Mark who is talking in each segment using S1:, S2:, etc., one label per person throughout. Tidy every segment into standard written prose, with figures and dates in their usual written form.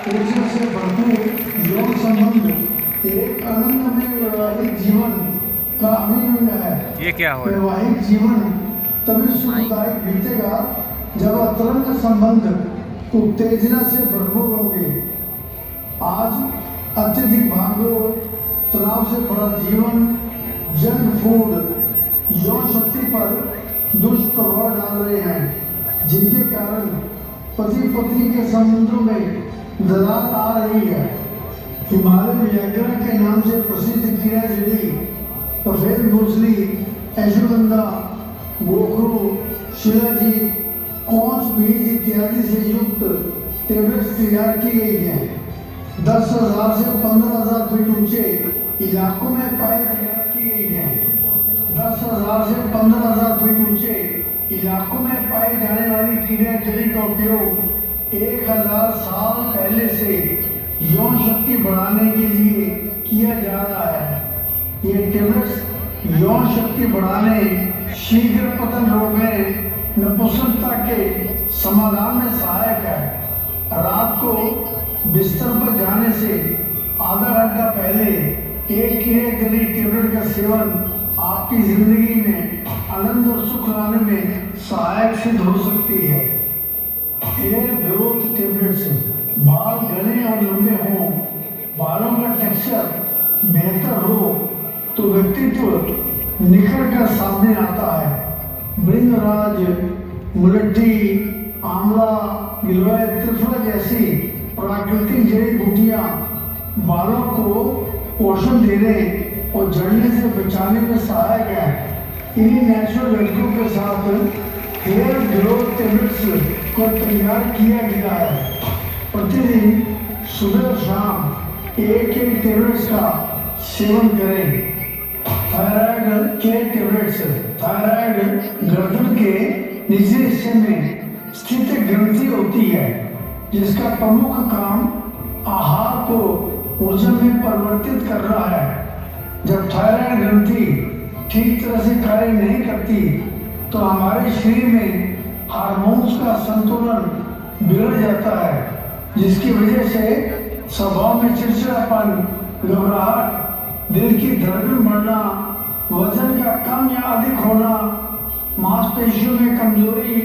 S1: ऊर्जा से भरपूर यौन संबंध एक आनंदमय वैवाहिक जीवन का अभिन्न है।
S2: ये क्या हो रहा है?
S1: वैवाहिक जीवन तभी सुखदायक बीतेगा जब अतरंग संबंध उत्तेजना से भरपूर होंगे। आज अत्यधिक भागदौड़, तनाव से भरा जीवन, जंक फूड यौन शक्ति पर दुष्प्रभाव डाल रहे हैं, जिनके कारण पति पत्नी के संबंधों में दरार आ रही है। हिमालय व्याघ्रा के नाम से प्रसिद्ध कीड़ा जड़ी, सफेद मूसली, अश्वगंधा, गोखरू, शिलाजीत, कौच बीज इत्यादि से युक्त टेबलेट्स तैयार की गई हैं। 10,000 से 15,000 फीट ऊंचे इलाकों में तैयार की गई हैं। 10,000 से 15,000 फीट ऊंचे इलाकों में पाई जाने वाली कीड़ा जड़ी का उपयोग 1,000 साल पहले से यौन शक्ति बढ़ाने के लिए किया जा रहा है। ये टेबलेट्स यौन शक्ति बढ़ाने, शीघ्र पतन रोकने, नपुंसकता के समाधान में सहायक है। रात को बिस्तर पर जाने से आधा घंटा पहले एक कीड़े जड़ी टेबलेट का सेवन आपकी जिंदगी में आनंद और सुख लाने में सहायक सिद्ध हो सकती है। हेयर ग्रोथ टेबलेट से बाल घने और लंबे हों, बालों का टेक्सचर बेहतर हो तो व्यक्तित्व निखर कर सामने आता है। भृंगराज, मुलट्ठी, आंवला, गिलोय, त्रिफला जैसी प्राकृतिक जड़ी बूटियां बालों को पोषण देने और झड़ने से बचाने में सहायक है। इन्हीं नेचुरल लड़कों के साथ हेयर ग्रोथ टेबलेट्स को तैयार किया गया है। प्रतिदिन सुबह और शाम एक टेबलेट्स का सेवन करें। थायराइड के टेबलेट्स थायराइड गर्दन के निचले हिस्से में स्थित ग्रंथि होती है, जिसका प्रमुख काम आहार को ऊर्जा में परिवर्तित करना है। जब थायराइड ग्रंथि ठीक तरह से कार्य नहीं करती तो हमारे शरीर में हार्मोन्स का संतुलन बिगड़ जाता है, जिसकी वजह से स्वभाव में चिड़चिड़ापन, घबराहट, दिल की धड़कन बढ़ना, वजन का कम या अधिक होना, मांसपेशियों में कमजोरी,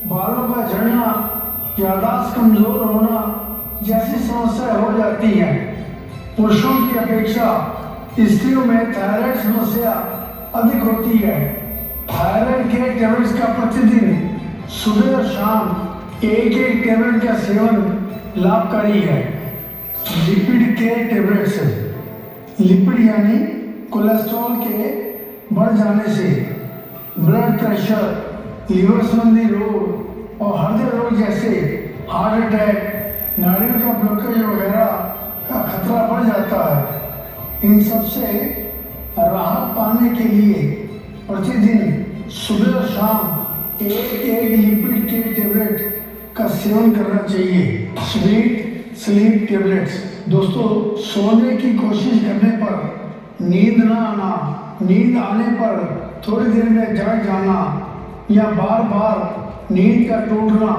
S1: बालों का झड़ना, याददाश्त कमजोर होना जैसी समस्या हो जाती है। पुरुषों की अपेक्षा स्त्रियों में थायराइड समस्या अधिक होती है। थायराइड के टेबलेट्स का प्रतिदिन सुबह और शाम एक टेबलेट का सेवन लाभकारी है। लिपिड के टेबलेट्स, लिपिड यानी कोलेस्ट्रॉल के बढ़ जाने से ब्लड प्रेशर, लीवर संबंधी रोग और हृदय रोग जैसे हार्ट अटैक, नाड़ियों का ब्लॉकेज वगैरह का खतरा बढ़ जाता है। इन सबसे राहत पाने के लिए प्रतिदिन सुबह और शाम एक लिपिड के टेबलेट का सेवन करना चाहिए। Sweet sleep tablets. दोस्तों, सोने की कोशिश करने पर नींद न आना, नींद आने पर थोड़ी देर में जाग जाना या बार बार नींद का टूटना,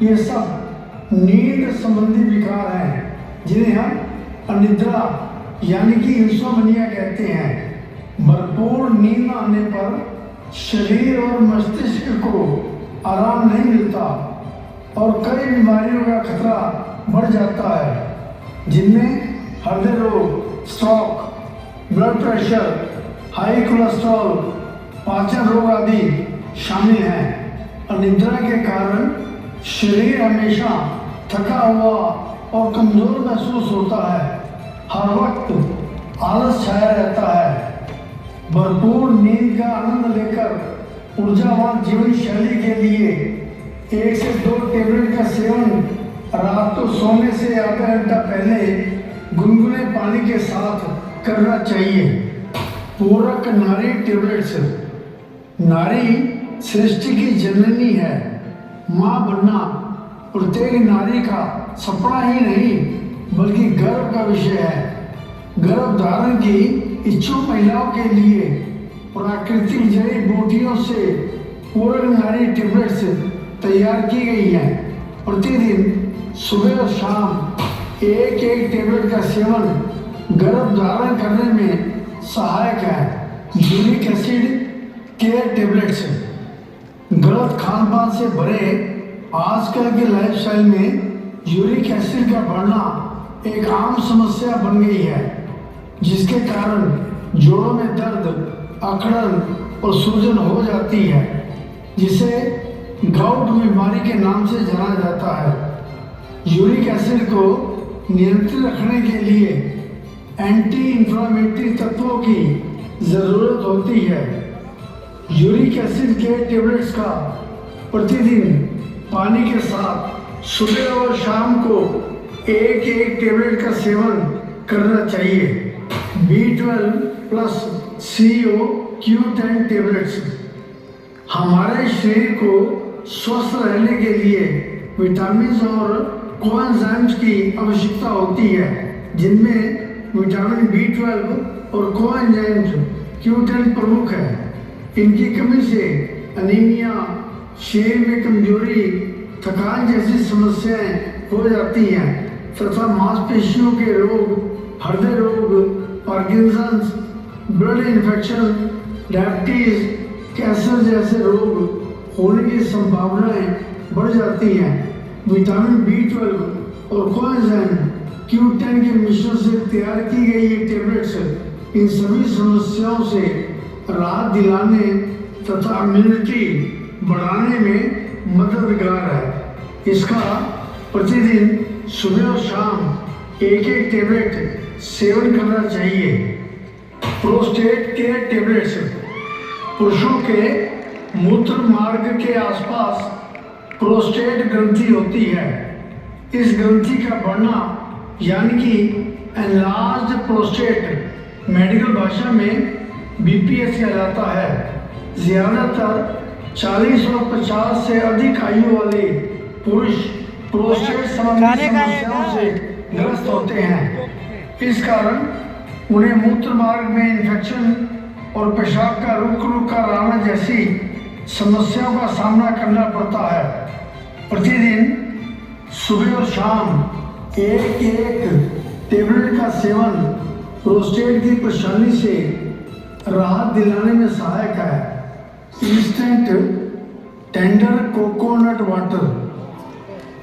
S1: ये सब नींद संबंधी विकार हैं, जिन्हें हम अनिद्रा यानी कि इंसोम्निया कहते हैं। भरपूर नींद आने पर शरीर और मस्तिष्क को आराम नहीं मिलता और कई बीमारियों का खतरा बढ़ जाता है, जिनमें हृदय रोग, stroke, blood pressure, high cholesterol, पाचन रोग आदि शामिल हैं। अनिद्रा के कारण शरीर हमेशा थका हुआ और कमजोर महसूस होता है। हर वक्त आलस छाया रहता है। भरपूर नींद का आनंद लेकर ऊर्जावान जीवन शैली के लिए 1 से 2 टेबलेट का सेवन रात को सोने से आधा घंटा पहले गुनगुने पानी के साथ करना चाहिए। पूरक नारी टेबलेट्स। नारी सृष्टि की जननी है। माँ बनना प्रत्येक नारी का सपना ही नहीं बल्कि गर्व का विषय है। गर्भ धारण की इच्छुक महिलाओं के लिए प्राकृतिक जड़ी बूटियों से पूरक नारी टेबलेट्स तैयार की गई हैं। प्रतिदिन सुबह और शाम एक एक टेबलेट का सेवन गर्भ धारण करने में सहायक है। Uric acid care tablets. गलत खान पान से भरे आजकल के लाइफस्टाइल में यूरिक एसिड का बढ़ना एक आम समस्या बन गई है, जिसके कारण जोड़ों में दर्द, अकड़न और सूजन हो जाती है, जिसे गाउट बीमारी के नाम से जाना जाता है। यूरिक एसिड को नियंत्रित रखने के लिए एंटी इंफ्लेमेटरी तत्वों की ज़रूरत होती है। यूरिक एसिड के टेबलेट्स का प्रतिदिन पानी के साथ सुबह और शाम को एक एक टेबलेट का सेवन करना चाहिए। B12 plus CO Q10 tablets. हमारे शरीर को स्वस्थ रहने के लिए विटामिन और कोएंजाइम्स की आवश्यकता होती है, जिनमें विटामिन B12 और कोएंजाइम्स Q10 प्रमुख है। इनकी कमी से अनीमिया, शरीर में कमजोरी, थकान जैसी समस्याएं हो जाती हैं तथा मांसपेशियों के रोग, हृदय रोग, Parkinson's, blood infection, diabetes, cancer जैसे रोग होने की संभावनाएं बढ़ जाती हैं। विटामिन B12 और कोएंजाइम Q10 के मिश्रण से तैयार की गई ये टेबलेट्स इन सभी समस्याओं से राहत दिलाने तथा इम्यूनिटी बढ़ाने में मददगार है। इसका प्रतिदिन सुबह और शाम एक एक टेबलेट सेवन करना चाहिए। Prostate care tablets. पुरुषों के मूत्र मार्ग के आसपास प्रोस्टेट ग्रंथि होती है। इस ग्रंथि का बढ़ना यानी कि एनलार्ज्ड प्रोस्टेट मेडिकल भाषा में BPH कहलाता है। ज़्यादातर 40 और 50 से अधिक आयु वाले पुरुष प्रोस्टेट संबंधी समस्याओं से ग्रस्त होते हैं। इस कारण उन्हें मूत्र मार्ग में इन्फेक्शन और पेशाब का रुक रुक कर आना जैसी समस्याओं का सामना करना पड़ता है। प्रतिदिन सुबह और शाम एक एक टेबलेट का सेवन प्रोस्टेट की परेशानी से राहत दिलाने में सहायक है। Instant tender coconut water.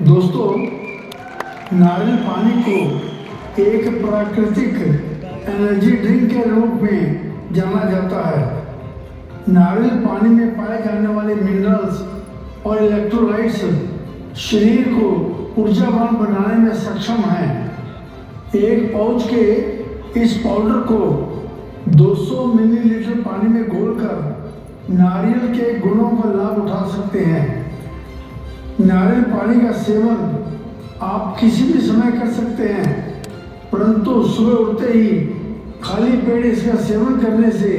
S1: दोस्तों, नारियल पानी को एक प्राकृतिक एनर्जी ड्रिंक के रूप में जाना जाता है। नारियल पानी में पाए जाने वाले मिनरल्स और इलेक्ट्रोलाइट्स शरीर को ऊर्जावान बनाने में सक्षम हैं। एक पाउच के इस पाउडर को 200 मिलीलीटर पानी में घोलकर नारियल के गुणों का लाभ उठा सकते हैं। नारियल पानी का सेवन आप किसी भी समय कर सकते हैं, परंतु सुबह उठते ही खाली पेट इसका सेवन करने से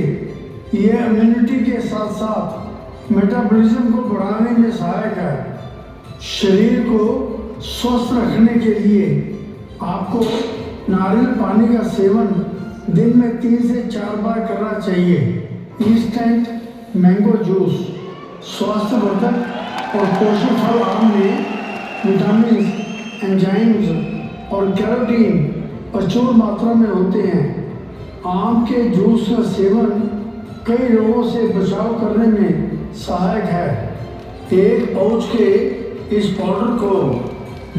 S1: यह इम्यूनिटी के साथ साथ मेटाबॉलिज्म को बढ़ाने में सहायक है। शरीर को स्वस्थ रखने के लिए आपको नारियल पानी का सेवन दिन में 3 से 4 बार करना चाहिए। इंस्टेंट मैंगो जूस स्वास्थ्यवर्धक और पोषक फल आम में विटामिन, एंजाइम्स और कैरोटीन प्रचुर मात्रा में होते हैं। आम के जूस का सेवन कई रोगों से बचाव करने में सहायक है। एक पाउच के इस पाउडर को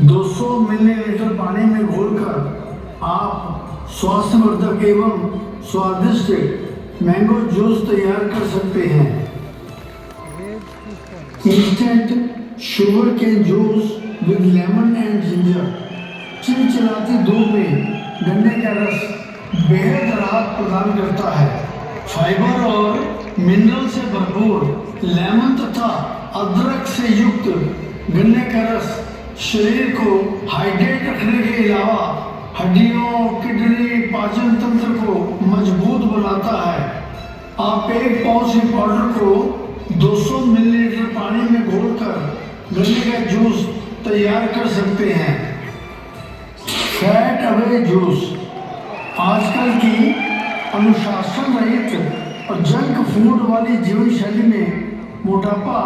S1: 200 मिलीलीटर पानी में घोलकर आप स्वास्थ्यवर्धक एवं स्वादिष्ट मैंगो जूस तैयार कर सकते हैं। Instant sugarcane juice with lemon and ginger. चिलचिलाती धूप में गन्ने का रस बेहद राहत प्रदान करता है। फाइबर और मिनरल से भरपूर लेमन तथा अदरक से युक्त गन्ने का रस शरीर को हाइड्रेट रखने के अलावा हड्डियों, किडनी, पाचन तंत्र को मजबूत बनाता है। आप एक पाउच के पाउडर को 200 मिलीलीटर पानी में घोलकर गन्ने का जूस तैयार कर सकते हैं। Fat away juice. आजकल की अनुशासन रहित और जंक फूड वाली जीवन शैली में मोटापा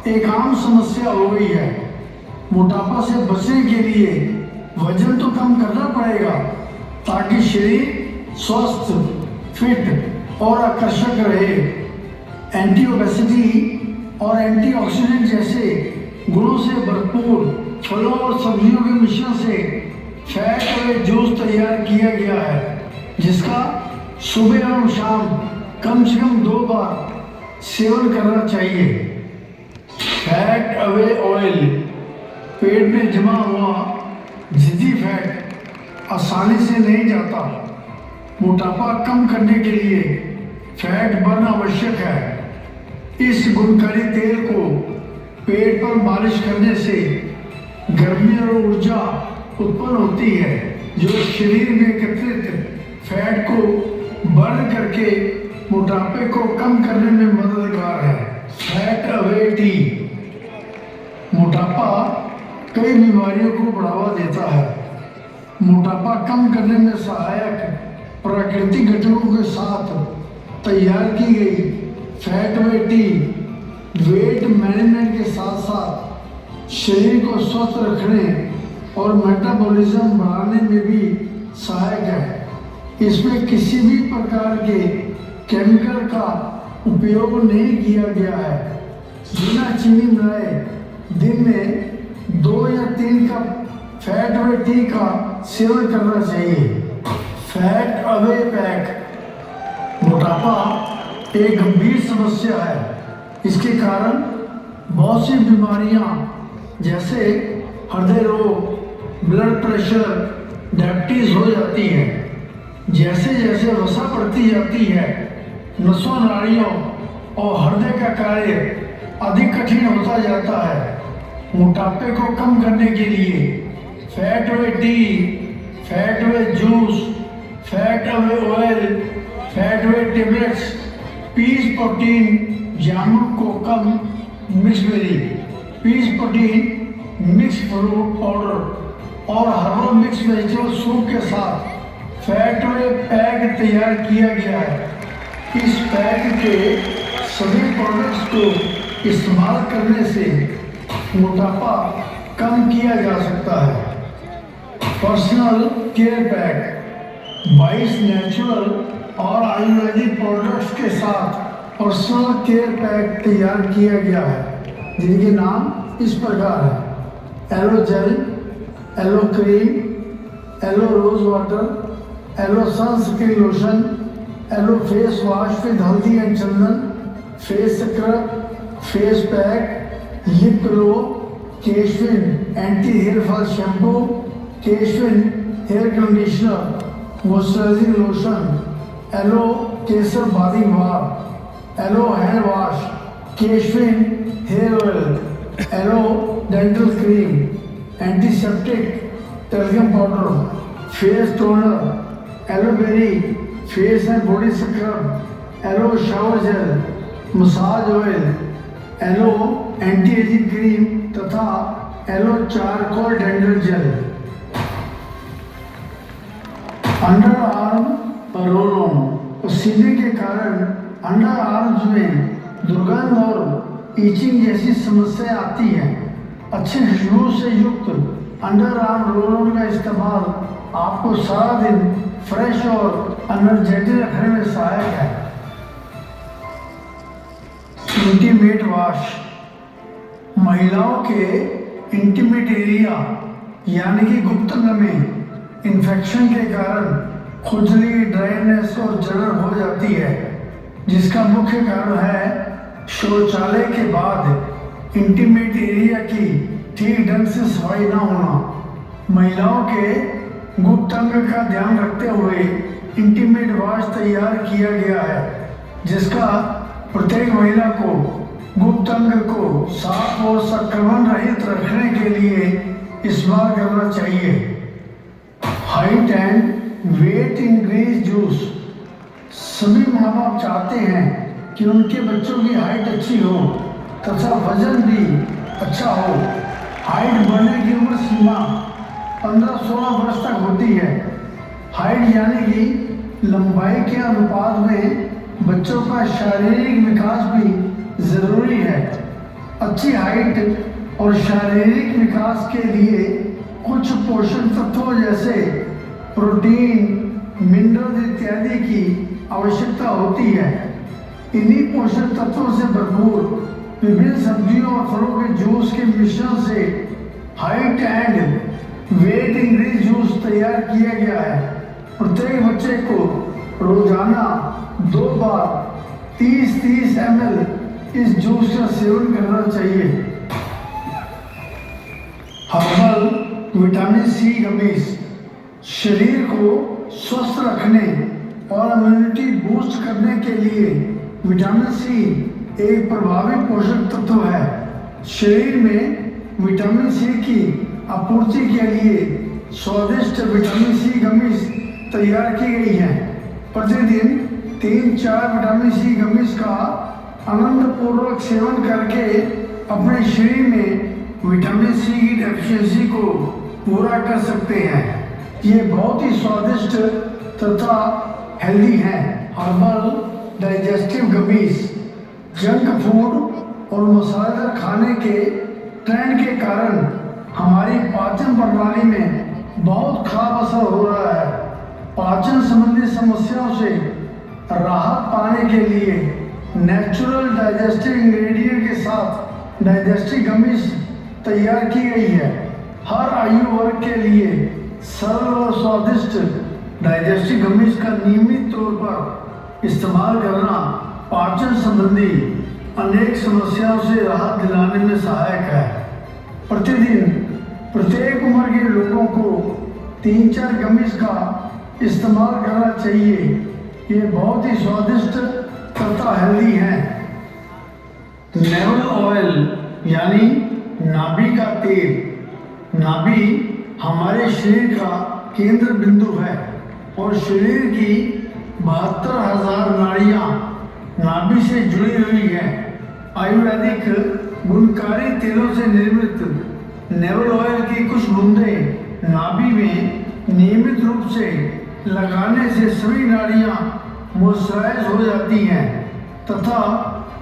S1: एक आम समस्या हो गई है। मोटापा से बचने के लिए वजन तो कम करना पड़ेगा ताकि शरीर स्वस्थ, फिट और आकर्षक रहे। एंटी ओबेसिटी और एंटीऑक्सीडेंट जैसे गुणों से भरपूर फलों और सब्जियों के मिश्रण से फैट वाले जूस तैयार किया गया है, जिसका सुबह एवं शाम कम से कम 2 बार सेवन करना चाहिए। फैट अवे ऑयल, पेट में जमा हुआ जिद्दी फैट आसानी से नहीं जाता। मोटापा कम करने के लिए फैट बर्न आवश्यक है। इस गुणकारी तेल को पेट पर मालिश करने से गर्मी और ऊर्जा उत्पन्न होती है, जो शरीर में एकत्रित फैट को बर्न करके मोटापे को कम करने में मददगार है। फैट अवे टी, मोटापा कई बीमारियों को बढ़ावा देता है। मोटापा कम करने में सहायक प्राकृतिक घटकों के साथ तैयार की गई fat away T weight management के साथ साथ शरीर को स्वस्थ रखने और मेटाबॉलिज्म बढ़ाने में भी सहायक है। इसमें किसी भी प्रकार के केमिकल का उपयोग नहीं किया गया है। बिना चीनी मिलाए दिन में 2 या 3 कप फैट अवे टी का सेवन करना चाहिए। फैट अवे पैक, मोटापा एक गंभीर समस्या है। इसके कारण बहुत सी बीमारियां जैसे हृदय रोग, ब्लड प्रेशर, डायबिटीज हो जाती है। जैसे जैसे वसा बढ़ती जाती है, नसों नाड़ियों और हृदय का कार्य अधिक कठिन होता जाता है। मोटापे को कम करने के लिए fat away tea, fat away juice, fat away oil, fat away tablets, peace protein, जामुन कोकम, mix berry, peace protein, mix fruit powder और हर्बल मिक्स वेजिटेबल सूप के साथ फैट अवे पैक तैयार किया गया है। इस पैक के सभी प्रोडक्ट्स को इस्तेमाल करने से मोटापा कम किया जा सकता है। पर्सनल केयर पैक 22 नेचुरल और आयुर्वेदिक प्रोडक्ट्स के साथ पर्सनल केयर पैक तैयार किया गया है, जिनके नाम इस प्रकार है: aloe gel, aloe cream, aloe rose water, aloe sunscreen lotion, aloe face wash with haldi and chandan, face scrub, face pack, lip glow, Keshvin anti hair fall shampoo, Keshvin hair conditioner, moisturising lotion, aloe kesar body bar, aloe hand wash, Keshvin hair oil, aloe dental cream, antiseptic talcum powder, face toner, aloe vera face and body scrub, aloe shower gel, massage oil, aloe anti ageing cream तथा yellow charcoal dental gel. Underarm roll on, पसीने के कारण under arms में दुर्गंध और itching जैसी समस्या आती है। अच्छे खुशबू से युक्त अंडर आर्म रोल ऑन का इस्तेमाल आपको सारा दिन फ्रेश और एनर्जेटिक रखने में सहायक है। इंटीमेट वॉश, महिलाओं के इंटीमेट एरिया यानी कि गुप्त अंग में इन्फेक्शन के कारण खुजली, ड्राइनेस और जलन हो जाती है, जिसका मुख्य कारण है शौचालय के बाद इंटीमेट एरिया की ठीक ढंग से सफाई न होना। महिलाओं के गुप्त अंग का ध्यान रखते हुए इंटीमेट वॉश तैयार किया गया है, जिसका प्रत्येक महिला को गुप्त अंग को साफ और संक्रमण रहित रखने के लिए इस्तेमाल करना चाहिए। Height and weight increase juice, सभी माँ बाप चाहते हैं कि उनके बच्चों की हाइट अच्छी हो तथा वजन भी अच्छा हो। हाइट बढ़ने की उम्र सीमा 15-16 वर्ष तक होती है। हाइट यानी कि लंबाई के अनुपात में बच्चों का शारीरिक विकास भी जरूरी है। अच्छी हाइट और शारीरिक विकास के लिए कुछ पोषक तत्वों जैसे प्रोटीन, मिनरल इत्यादि की आवश्यकता होती है। इन्हीं पोषक तत्वों से भरपूर विभिन्न सब्जियों और फलों के जूस के मिश्रण से height and weight increase juice तैयार किया गया है। प्रत्येक बच्चे को रोजाना 2 बार 30-30 ml इस जूस का सेवन करना चाहिए। हर्बल विटामिन सी गमीज शरीर को स्वस्थ रखने और इम्यूनिटी बूस्ट करने के लिए विटामिन सी एक प्रभावी पोषक तत्व है। शरीर में विटामिन सी की आपूर्ति के लिए स्वादिष्ट विटामिन सी गमीज तैयार की गई है। प्रतिदिन 3-4 विटामिन सी गमीज का आनंद पूर्वक सेवन करके अपने शरीर में विटामिन सी की डेफिशिएंसी को पूरा कर सकते हैं। ये बहुत ही स्वादिष्ट तथा हेल्दी हैं। Herbal digestive gummies junk food और मसालेदार खाने के ट्रेंड के कारण हमारी पाचन प्रणाली में बहुत खराब असर हो रहा है। पाचन संबंधी समस्याओं से राहत पाने के लिए नेचुरल डाइजेस्टिव इंग्रेडिएंट के साथ डाइजेस्टिव गमीज तैयार की गई है। हर आयु वर्ग के लिए सरल और स्वादिष्ट डाइजेस्टिव गमीज का नियमित तौर पर इस्तेमाल करना पाचन संबंधी अनेक समस्याओं से राहत दिलाने में सहायक है। प्रतिदिन प्रत्येक उम्र के लोगों को 3-4 गमीज का इस्तेमाल करना चाहिए। ये बहुत ही स्वादिष्ट तथा हेल्दी है। नेवल ऑयल यानी नाभि का तेल। नाभि हमारे शरीर का केंद्र बिंदु है और शरीर की 72,000 नाड़ियाँ नाभि से जुड़ी हुई है। आयुर्वेदिक गुणकारी तेलों से निर्मित नेवल ऑयल की कुछ बूंदें नाभि में नियमित रूप से लगाने से सभी नाड़ियाँ मॉइस्चराइज हो जाती हैं तथा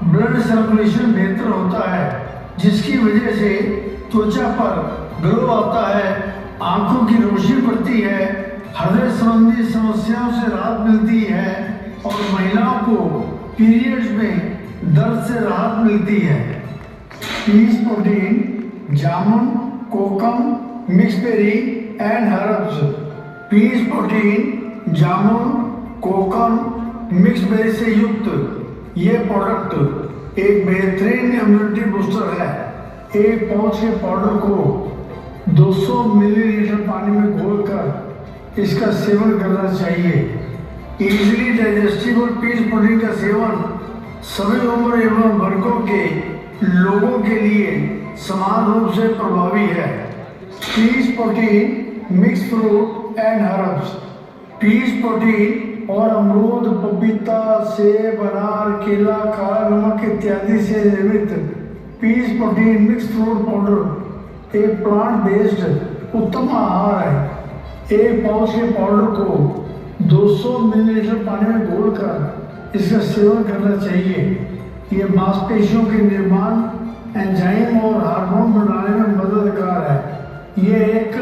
S1: ब्लड सर्कुलेशन बेहतर होता है, जिसकी वजह से त्वचा पर ग्लो आता है, आंखों की रोशनी बढ़ती है, हृदय संबंधी समस्याओं से राहत मिलती है और महिलाओं को पीरियड्स में दर्द से राहत मिलती है। पीस प्रोटीन जामुन, कोकम, mix berry and herbs. Piece protein जामुन, कोकम, मिक्सबेरी से युक्त ये प्रोडक्ट एक बेहतरीन इम्यूनिटी बूस्टर है। एक पाउच के पाउडर को 200 मिलीलीटर पानी में घोलकर इसका सेवन करना चाहिए। इजीली डाइजेस्टिबल पीस प्रोटीन का सेवन सभी उम्र एवं वर्गों के लोगों के लिए समान रूप से प्रभावी है। Piece protein mix fruit and herbs. Piece protein और अमरूद, पपीता, सेब, अनार, केला, काला नमक इत्यादि से निर्मित peas protein mix fruit powder एक प्लांट बेस्ड उत्तम आहार है। एक पाउच के पाउडर को 200 मिलीलीटर पानी में घोलकर इसका सेवन करना चाहिए। ये मांसपेशियों के निर्माण, एंजाइम और हार्मोन बनाने में मददगार है। ये एक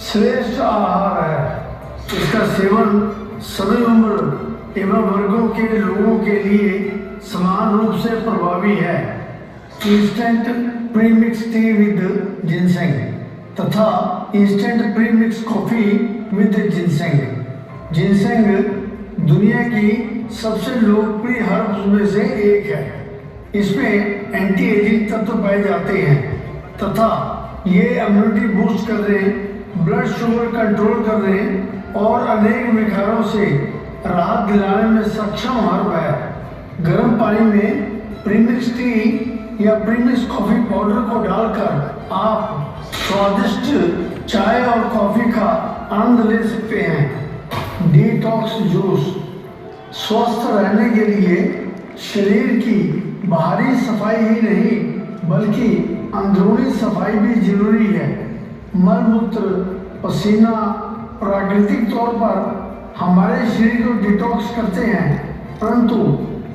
S1: श्रेष्ठ आहार है। इसका सेवन सभी उम्र एवं वर्गों के लोगों के लिए समान रूप से प्रभावी है। Instant premix tea with ginseng तथा instant premix coffee with ginseng. Ginseng दुनिया की सबसे लोकप्रिय हर्ब्स में से एक है। इसमें एंटी एजिंग तत्व पाए जाते हैं तथा ये इम्यूनिटी बूस्ट कर रहे, ब्लड शुगर कंट्रोल कर रहे और अनेक विकारों से राहत दिलाने में सक्षम हर्ब है। गर्म पानी में प्रीमिक्स टी या प्रीमिक्स कॉफी पाउडर को डालकर आप स्वादिष्ट चाय और कॉफी का आनंद ले सकते हैं। डिटॉक्स जूस स्वस्थ रहने के लिए शरीर की बाहरी सफाई ही नहीं बल्कि अंदरूनी सफाई भी जरूरी है। मलमूत्र, पसीना प्राकृतिक तौर पर हमारे शरीर को डिटॉक्स करते हैं, परंतु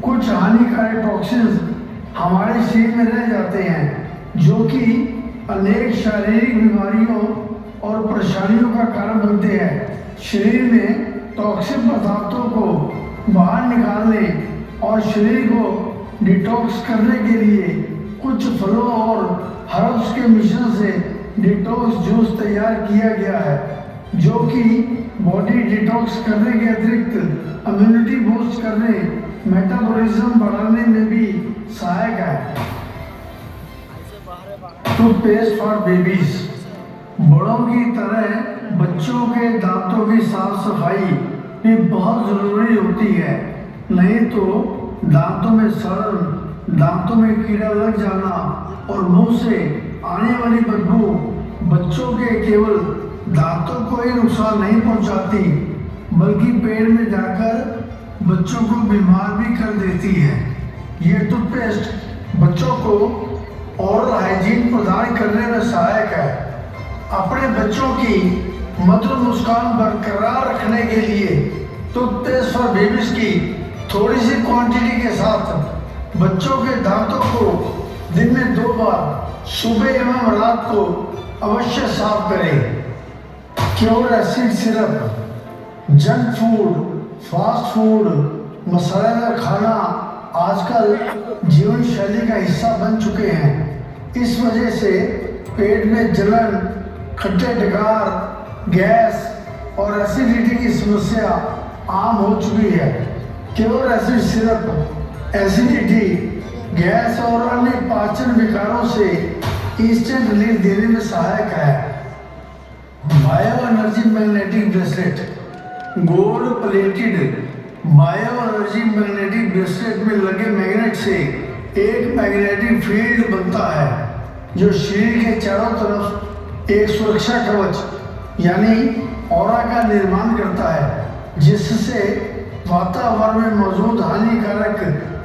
S1: कुछ हानिकारक टॉक्सिन्स हमारे शरीर में रह जाते हैं जो कि अनेक शारीरिक बीमारियों और परेशानियों का कारण बनते हैं। शरीर में टॉक्सिक पदार्थों को बाहर निकालने और शरीर को डिटॉक्स करने के लिए कुछ फलों और हर्ब्स के मिश्रण से डिटॉक्स जूस तैयार किया गया है, जो कि बॉडी डिटॉक्स करने के अतिरिक्त इम्यूनिटी बूस्ट करने, मेटाबॉलिज्म बढ़ाने में भी सहायक है। Toothpaste for babies. बड़ों की तरह बच्चों के दांतों की साफ सफाई भी बहुत ज़रूरी होती है, नहीं तो दांतों में सड़न, दांतों में कीड़ा लग जाना और मुंह से आने वाली बदबू बच्चों के केवल दांतों को ही नुकसान नहीं पहुंचाती, बल्कि पेट में जाकर बच्चों को बीमार भी कर देती है। ये टूथपेस्ट बच्चों को ओरल हाइजीन प्रदान करने में सहायक है। अपने बच्चों की मधुर मुस्कान बरकरार रखने के लिए टूथपेस्ट फॉर बेबीज की थोड़ी सी क्वांटिटी के साथ बच्चों के दांतों को दिन में 2 बार सुबह एवं रात को अवश्य साफ करें। Cure acid syrup. Junk food, fast food, मसालेदार खाना आजकल जीवन शैली का हिस्सा बन चुके हैं। इस वजह से पेट में जलन, खट्टे डकार, गैस और एसिडिटी की समस्या आम हो चुकी है। Cure acid syrup acidity, gas और अन्य पाचन विकारों से इंस्टेंट रिलीफ देने में सहायक है। Bio energy magnetic bracelet. Gold plated bio energy magnetic bracelet में लगे मैग्नेट से एक मैग्नेटिक फील्ड बनता है, जो शरीर के चारों तरफ एक सुरक्षा कवच यानी ऑरा का निर्माण करता है, जिससे वातावरण में मौजूद हानिकारक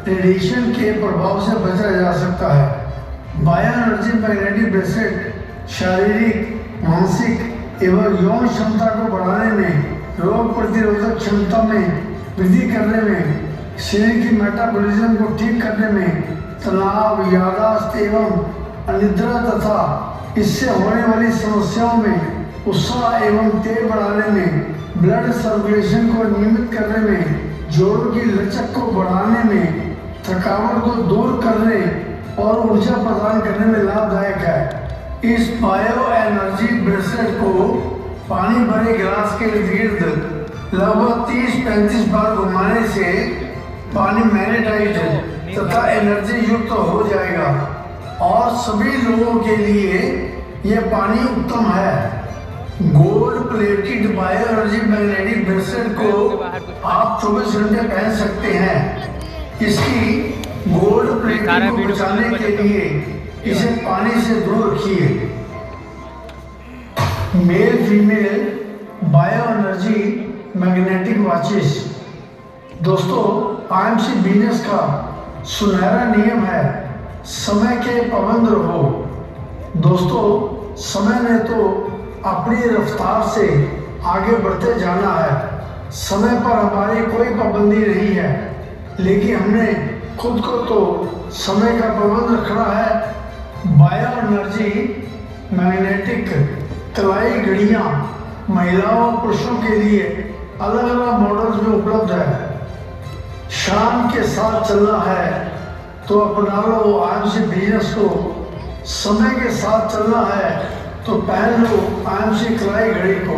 S1: रेडिएशन के प्रभाव से बचा जा सकता है। बायो एनर्जी मैग्नेटिक ब्रेसलेट शारीरिक, मानसिक एवं यौन क्षमता को बढ़ाने में, रोग प्रतिरोधक क्षमता में वृद्धि करने में, शरीर की मेटाबॉलिज्म को ठीक करने में, तनाव, याददाश्त एवं अनिद्रा तथा इससे होने वाली समस्याओं में उत्साह एवं तेज बढ़ाने में, ब्लड सर्कुलेशन को नियमित करने में, जोड़ों की लचक को बढ़ाने में, थकावट को दूर करने और ऊर्जा प्रदान करने में लाभदायक है। इस बायो एनर्जी ब्रेसलेट को पानी भरे गिलास के इर्द गिर्द लगभग 30-35 बार घुमाने से पानी मैग्नेटाइज तथा एनर्जी युक्त हो जाएगा और सभी लोगों के लिए यह पानी उत्तम है। Gold plated bio energy magnetic bracelet को आप 24 घंटे पहन सकते हैं। इसकी गोल्ड प्लेटिंग को बचाने के लिए इसे पानी से दूर रखिए। Male female bio energy magnetic watches. दोस्तों, आईएमसी बिजनेस का सुनहरा नियम है, समय के पाबंद रहो। दोस्तों, समय ने तो अपनी रफ्तार से आगे बढ़ते जाना है। समय पर हमारी कोई पाबंदी नहीं है, लेकिन हमने खुद को तो समय का पाबंद रखना है। बायो एनर्जी मैग्नेटिक कलाई घड़ियाँ महिलाओं और पुरुषों के लिए अलग अलग मॉडल्स में उपलब्ध है। शान के साथ चलना है तो अपना लो आईएमसी बिजनेस को, समय के साथ चलना है तो पहन लो आईएमसी कलाई घड़ी को।